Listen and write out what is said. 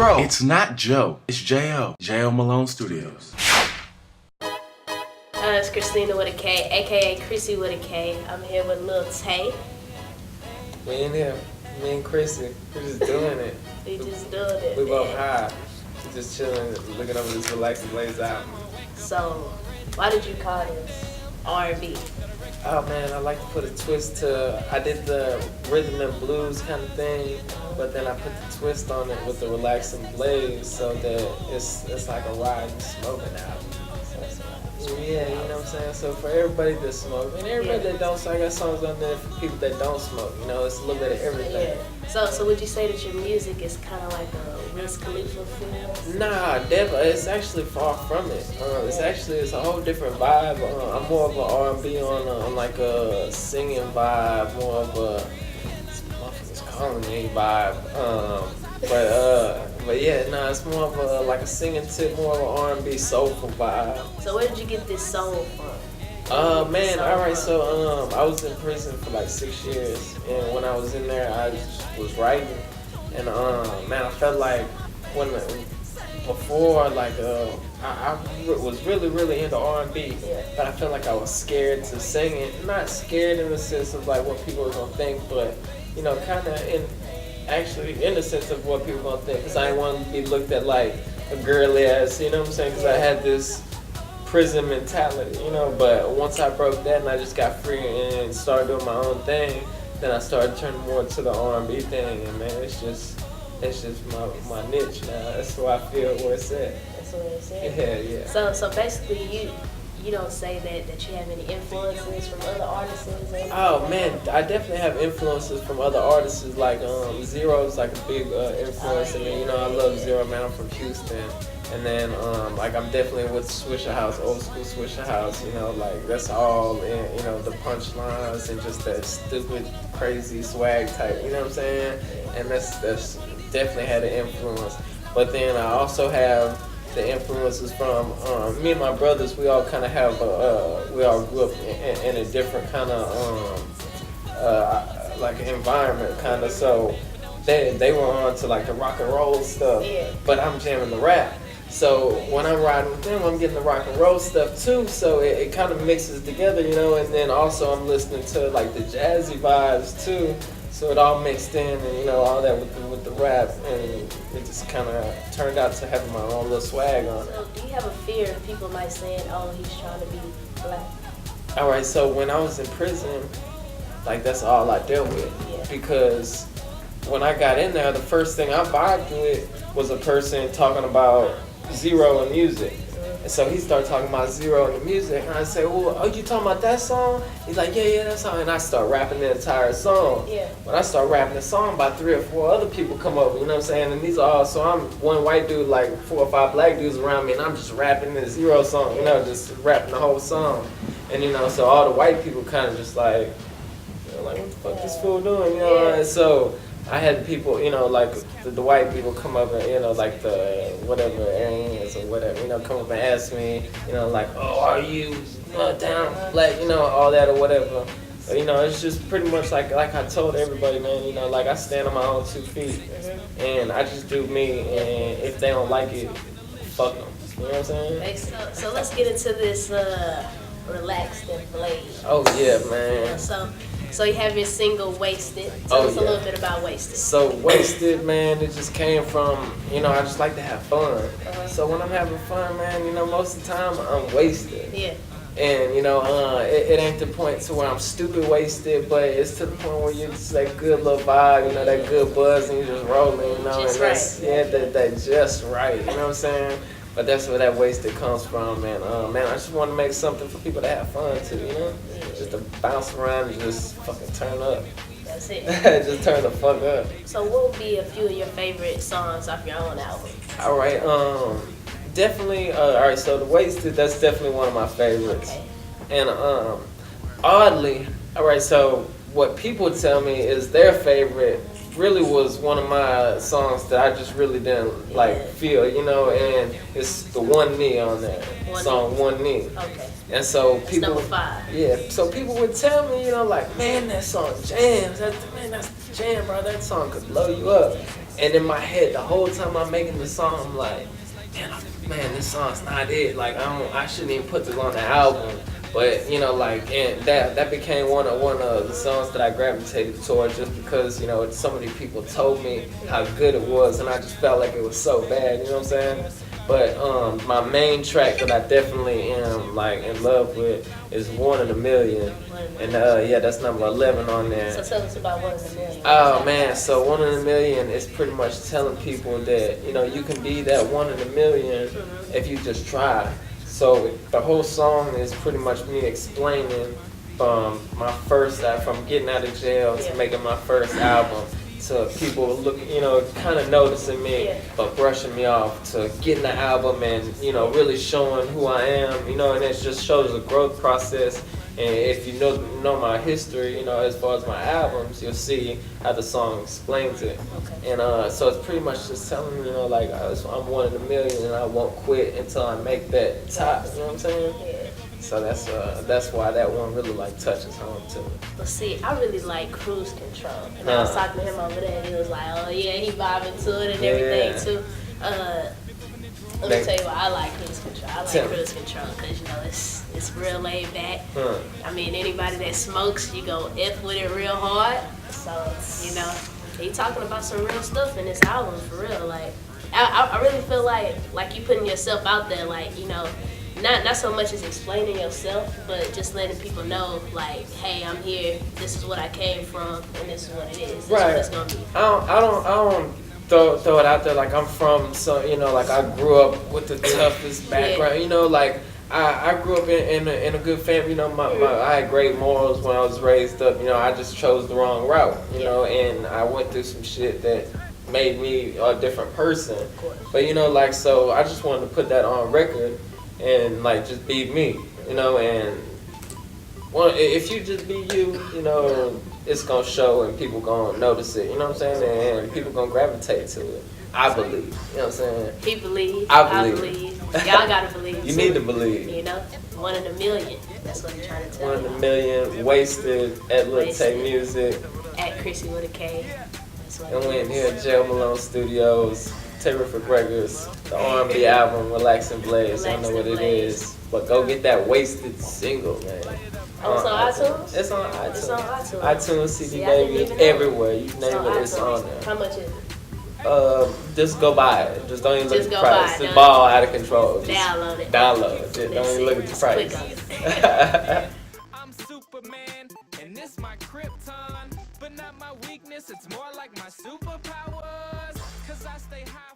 Bro, it's not Joe. It's J.O. J.O. Malone Studios. It's Christina with a K, aka Chrissy with a K. I'm here with Lil Tay. We in here. Me and Chrissy. We're just doing it. We just doing it. We both high. We just chilling, looking over this Relax and Blaze album. So, why did you call this R&B? Oh man, I like to put a twist to. I did the rhythm and blues kind of thing, but then I put the twist on it with the Relax and Blaze, so that it's like a ride and smoking album. Yeah, you know what I'm saying? So for everybody that smoke, and everybody that don't, so I got songs on there for people that don't smoke, you know, it's a little bit of everything. Yeah. So would you say that your music is kind of like a Wiz Khalifa feel? Nah, definitely, it's actually far from it. It's a whole different vibe. I'm more of an R&B on like a singing vibe, more of a, motherfuckers calling me vibe. But yeah, nah, it's more of a like a singing tip, more of an R&B soulful vibe. So where did you get this soul from? Man, alright, so I was in prison for like 6 years, and when I was in there, I was writing, and man, I felt like before I was really into R&B, but I felt like I was scared to sing it. Not scared in the sense of like what people were gonna think, but you know, kind of in the sense of what people gonna think, because I didn't want to be looked at like a girly ass, you know what I'm saying? Because I had this prison mentality, you know. But once I broke that and I just got free and started doing my own thing, then I started turning more to the R&B thing, and man, it's just my niche now. That's where I feel where it's at. That's where it's at. Yeah. So basically you don't say that you have any influences from other artists? Oh man, I definitely have influences from other artists. Like Zero's like a big influence in me. You know, I love Zero, man. I'm from Houston. And then like I'm definitely with Swisher House, old school Swisher House. You know, like that's all in, you know, the punchlines and just that stupid, crazy swag type. You know what I'm saying? And that's definitely had an influence. But then I also have the influences from me and my brothers. We all kind of have we all grew up in a different kind of like environment, kind of. So they were on to like the rock and roll stuff, but I'm jamming the rap. So when I'm riding with them, I'm getting the rock and roll stuff too. So it kind of mixes together, you know. And then also I'm listening to like the jazzy vibes too. So it all mixed in, and you know, all that with the rap, and it just kind of turned out to having my own little swag on it. So do you have a fear of people might saying, "Oh, he's trying to be black"? All right, so when I was in prison, like that's all I dealt with, because when I got in there, the first thing I vibed with was a person talking about Zero and music. And so he started talking about Zero and the music, and I said, "Well, oh, you talking about that song?" He's like, "Yeah, that song." And I start rapping the entire song. When I start rapping the song, about 3 or 4 other people come over, you know what I'm saying? And these are all, so I'm one white dude, like 4 or 5 black dudes around me, and I'm just rapping the Zero song, you know, just rapping the whole song. And you know, so all the white people kind of just like, you know, like, what the fuck this fool doing, you know? And so I had people, you know, like the white people come up and, you know, like the whatever aliens or whatever, you know, come up and ask me, you know, like, "Oh, are you down black?" You know, all that or whatever. But, you know, it's just pretty much like I told everybody, man, you know, like I stand on my own 2 feet, and I just do me, and if they don't like it, fuck them. You know what I'm saying? Okay, so let's get into this Relaxed and Blaze. Oh yeah, man. So you have your single Wasted. Tell us a little bit about Wasted. So Wasted, man, it just came from, you know, I just like to have fun. So when I'm having fun, man, you know, most of the time I'm wasted. Yeah. And, you know, it ain't the point to where I'm stupid wasted, but it's to the point where you're just that good little vibe, you know, that good buzz, and you're just rolling, you know. Just and that's, that just right, you know what I'm saying? But that's where that wasted comes from, man. Man, I just want to make something for people to have fun too, you know? Just to bounce around and just fucking turn up. That's it. Just turn the fuck up. So what would be a few of your favorite songs off your own album? All right, definitely, all right, so the Wasted, that's definitely one of my favorites. Okay. And oddly, all right, so what people tell me is their favorite really was one of my songs that I just really didn't like feel, you know, and it's the One Knee on there. Song One Knee. Okay. And so That's people, number 5. yeah, so people would tell me, you know, like, man, that song jams. Man, that's the jam, bro. That song could blow you up. And in my head, the whole time I'm making the song, I'm like, man, this song's not it. Like, I shouldn't even put this on the album. But, you know, like, and that became one of the songs that I gravitated towards, just because, you know, so many people told me how good it was, and I just felt like it was so bad, you know what I'm saying? But my main track that I definitely am like in love with is One in a Million, and yeah, that's number 11 on there. So tell us about One in a Million. Oh man, so One in a Million is pretty much telling people that, you know, you can be that one in a million if you just try. So the whole song is pretty much me explaining from getting out of jail to making my first album, to people you know, kind of noticing me but brushing me off, to getting the album and, you know, really showing who I am, you know, and it just shows a growth process. And if you know my history, you know, as far as my albums, you'll see how the song explains it. Okay. And so it's pretty much just telling me, you know, like, I'm one in a million and I won't quit until I make that top, you know what I'm saying? Yeah. So that's why that one really like touches home to me. But see, I really like Cruise Control, and I was talking to him over there, and he was like, "Oh yeah, he vibing to it and everything too." Let me tell you why I like Cruise Control. I like Cruise Control because, you know, it's real laid back. I mean, anybody that smokes, you go F with it real hard. So, you know, he talking about some real stuff in this album for real. Like, I really feel like you putting yourself out there, like, you know. Not so much as explaining yourself, but just letting people know, like, hey, I'm here. This is what I came from, and this is what it is. This is what it's gonna be. I don't throw it out there like I'm from, so, you know, like I grew up with the toughest background. You know, like I grew up in a good family. You know, I had great morals when I was raised up. You know, I just chose the wrong route. You know, and I went through some shit that made me a different person. But, you know, like, so I just wanted to put that on record. And like just be me, you know, and if you just be you, you know, it's gonna show and people gonna notice it, you know what I'm saying, and people gonna gravitate to it. I believe, you know what I'm saying. He believes. I believe. Y'all gotta believe. You need to believe. You know, 1 in a million. That's what I'm trying to tell you. 1 in a million. Wasted at Lil Tay Music. At Chrissy with a K. And we in here at Jail Malone Studios. Terrific Records, the R&B album, Relax and Blaze. I don't know what it is, but go get that Wasted single, man. Oh, it's on iTunes? It's on iTunes. It's on iTunes. iTunes, CD Baby, everywhere. You name it, it's on there. How much is it? Just go buy it. Just don't even look at the price. It's ball out of control. Just download it. Download it. Don't even look at the price. I'm Superman, and this my Krypton, but not my weakness. It's more like my superpowers, 'cause I stay high.